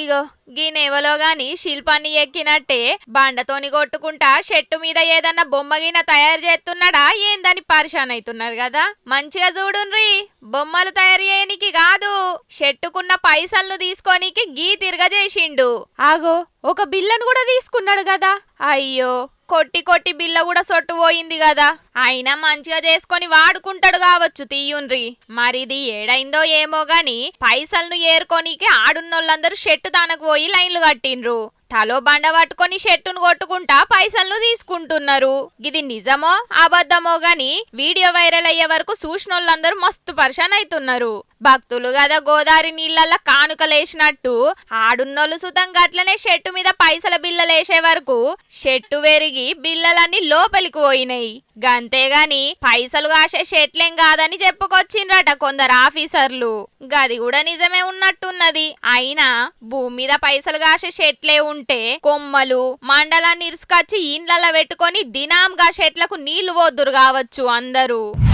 ఇగో గీనెవలో గాని శిల్పాన్ని ఎక్కినట్టే బండతోని కొట్టుకుంటా చెట్టు మీద ఏదన్నా బొమ్మగిన తయారు చేస్తున్నాడా ఏందని పరిశాన్ అవుతున్నారు కదా. మంచిగా చూడుండ్రి, బొమ్మలు తయారు చేయనికి కాదు, చెట్టుకున్న పైసలను తీసుకోనికి గీ తిరగజేసిండు. ఆగో ఒక బిల్లను కూడా తీసుకున్నాడు కదా. అయ్యో కొట్టి కొట్టి బిల్ల కూడా సొట్టుపోయింది కదా. అయినా మంచిగా చేసుకొని వాడుకుంటాడు కావచ్చు తీయుండ్రి. మరిది ఏడైందో ఏమో గాని పైసలను ఏరుకోనికి ఆడున్నోళ్ళందరూ షెట్టు తనకు పోయి లైన్లు కట్టిండ్రు. తలో బండ పట్టుకొని షెట్టును కొట్టుకుంటా పైసలను తీసుకుంటున్నారు. ఇది నిజమో అబద్ధమో గాని వీడియో వైరల్ అయ్యే వరకు చూసినోళ్ళందరూ మస్తు పరిశాన్ అవుతున్నారు. భక్తులు కదా గోదావరి నీళ్ళల్లో కానుకలేసినట్టు ఆడున్నోళ్ళు సుతం గట్లనే షెట్టు మీద పైసల బిల్లలేసే వరకు షెట్టు వెరిగి బిల్లలన్నీ లోపలికి పోయినాయి. గంతేగాని పైసలు కాసే షెట్లేం కాదని చెప్పుకొచ్చిండ్రట కొందరు ఆఫీసర్లు. గది కూడా నిజమే ఉన్నట్టున్నది. అయినా భూమి మీద పైసలు కాసే షెట్లే ఉంటే కొమ్మలు మండలాన్ని ఇరుసుకొచ్చి ఇండ్లల్లో పెట్టుకొని దినాంగా షెట్లకు నీళ్లు పోద్దురు కావచ్చు అందరూ.